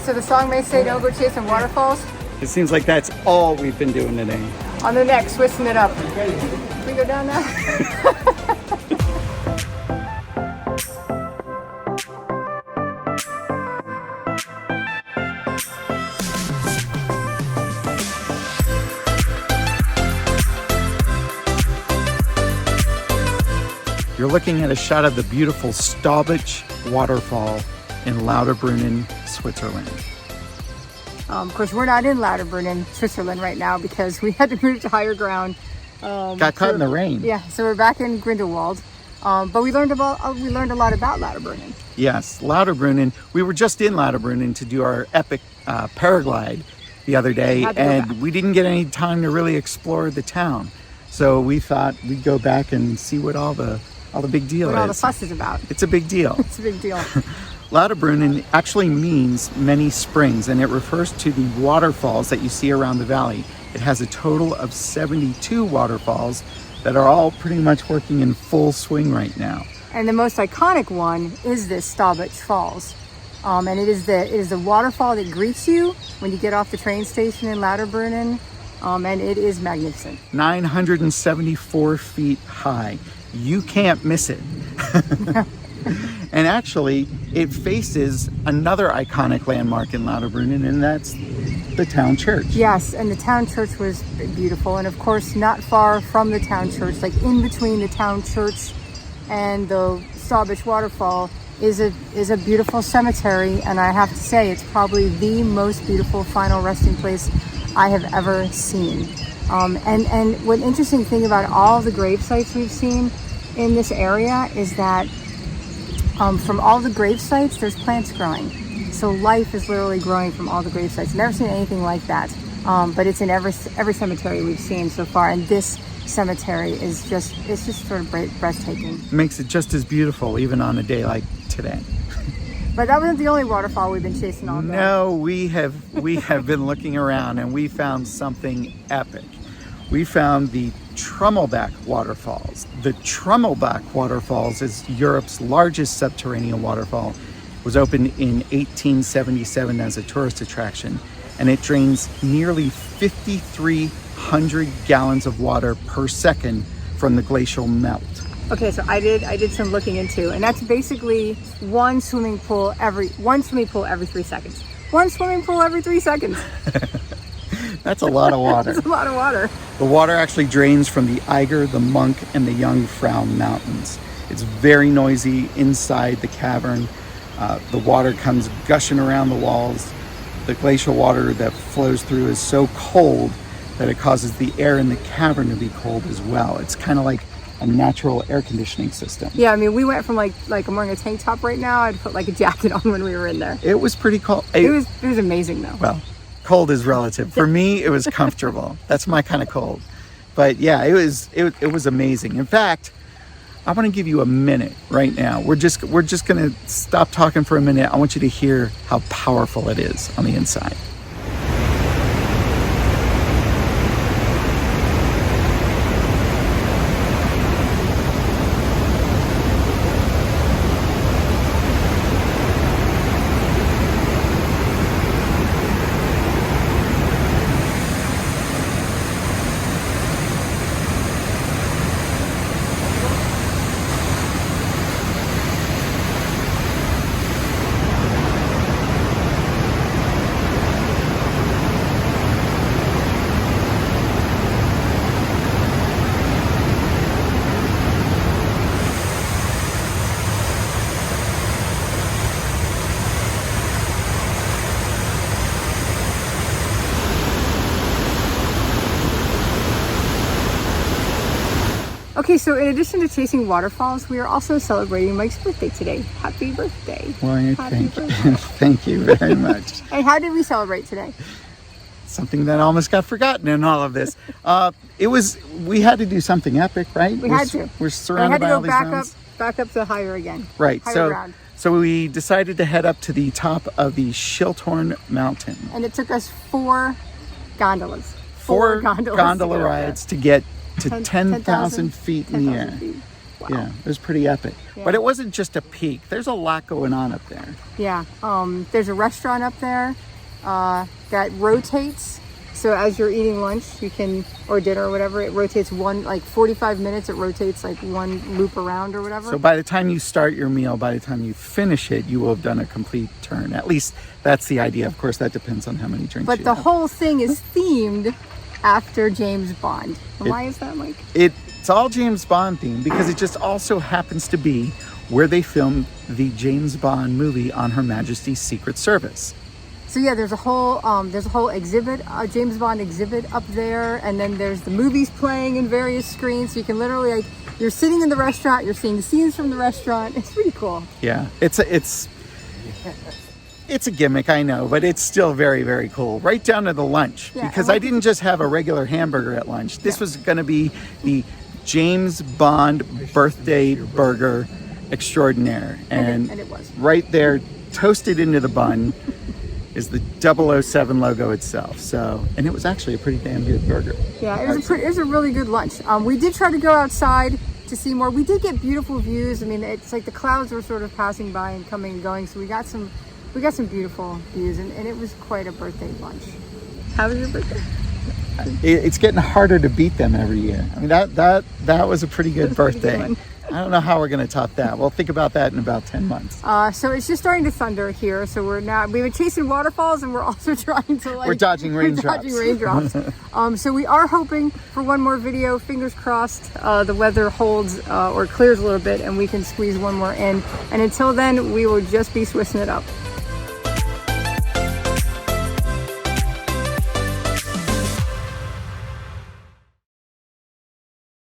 So the song may say don't go chasing waterfalls. It seems like that's all we've been doing today. On the next, switching it up. Can we go down now? You're looking at a shot of the beautiful Staubach waterfall in Lauterbrunnen, Switzerland. Of course, we're not in Lauterbrunnen, Switzerland right now because we had to move to higher ground. Got caught in the rain. Yeah, so we're back in Grindelwald. But we learned a lot about Lauterbrunnen. Yes, Lauterbrunnen. We were just in Lauterbrunnen to do our epic paraglide the other day, and we didn't get any time to really explore the town. So we thought we'd go back and see what all the big deal is. What all the fuss is about. It's a big deal. It's a big deal. Lauterbrunnen actually means many springs, and it refers to the waterfalls that you see around the valley. It has a total of 72 waterfalls that are all pretty much working in full swing right now. And the most iconic one is this Staubach Falls. And it is the waterfall that greets you when you get off the train station in Lauterbrunnen. And it is magnificent. 974 feet high. You can't miss it. And actually, it faces another iconic landmark in Lauterbrunnen, and that's the town church. Yes, and the town church was beautiful. And of course, not far from the town church, like in between the town church and the Staubach waterfall, is a beautiful cemetery. And I have to say, it's probably the most beautiful final resting place I have ever seen. And what interesting thing about all the grave sites we've seen in this area is that from all the grave sites, there's plants growing. So life is literally growing from all the grave sites. Never seen anything like that. But it's in every cemetery we've seen so far. And this cemetery is just sort of breathtaking. Makes it just as beautiful even on a day like today. But that wasn't the only waterfall we've been chasing all day. No, we have been looking around and we found something epic. We found the Trummelbach Waterfalls. The Trummelbach Waterfalls is Europe's largest subterranean waterfall. It was opened in 1877 as a tourist attraction, and it drains nearly 5,300 gallons of water per second from the glacial melt. Okay, so I did some looking into, and that's basically one swimming pool every 3 seconds. One swimming pool every 3 seconds. That's a lot of water. That's a lot of water. The water actually drains from the Eiger, the Monk, and the Jungfrau mountains. It's very noisy inside the cavern. The water comes gushing around the walls. The glacial water that flows through is so cold that it causes the air in the cavern to be cold as well. It's kind of like a natural air conditioning system. Yeah, I mean, we went from like I'm wearing a tank top right now. I'd put like a jacket on when we were in there. It was pretty cold. It was amazing though. Well, cold is relative. For me, it was comfortable. That's my kind of cold. But yeah, it was amazing. In fact, I want to give you a minute right now. We're just going to stop talking for a minute. I want you to hear how powerful it is on the inside. Okay, so in addition to chasing waterfalls, we are also celebrating Mike's birthday today. Happy birthday. Well, thank you very much. And how did we celebrate today? Something that almost got forgotten in all of this. We had to do something epic, right? We had to. We're surrounded by all these mountains. Back up to higher again. Right. Higher ground. So we decided to head up to the top of the Schilthorn Mountain. And it took us 4 gondolas. Four gondola rides to get to 10,000 feet in the air. Yeah, it was pretty epic. Yeah. But it wasn't just a peak. There's a lot going on up there. Yeah, there's a restaurant up there that rotates. So as you're eating lunch, you can, or dinner or whatever, it rotates like 45 minutes, it rotates like one loop around or whatever. So by the time you start your meal, by the time you finish it, you will have done a complete turn. At least that's the idea. Of course, that depends on how many drinks But you the have. whole thing is themed after James Bond. And why is that, Mike? It's all James Bond themed because it just also happens to be where they filmed the James Bond movie on Her Majesty's Secret Service. So yeah, there's a whole exhibit, a James Bond exhibit up there, and then there's the movies playing in various screens. So you can literally, like, you're sitting in the restaurant, you're seeing scenes from the restaurant. It's pretty cool. Yeah, it's a gimmick, I know, but it's still very, very cool. Right down to the lunch, Yeah, because and I didn't just have a regular hamburger at lunch. This was going to be the James Bond birthday burger extraordinaire, and it was. Right there, toasted into the bun, is the 007 logo itself. So, and it was actually a pretty damn good burger. Yeah, it was a really good lunch. We did try to go outside to see more. We did get beautiful views. I mean, it's like the clouds were sort of passing by and coming and going, so we got some beautiful views, and it was quite a birthday lunch. How was your birthday? It's getting harder to beat them every year. I mean, that was a pretty good birthday. Pretty good one. I don't know how we're going to top that. We'll think about that in about 10 months. So it's just starting to thunder here. So we've been chasing waterfalls, and we're also trying to We're dodging raindrops. So we are hoping for one more video. Fingers crossed the weather holds or clears a little bit and we can squeeze one more in. And until then, we will just be swissing it up.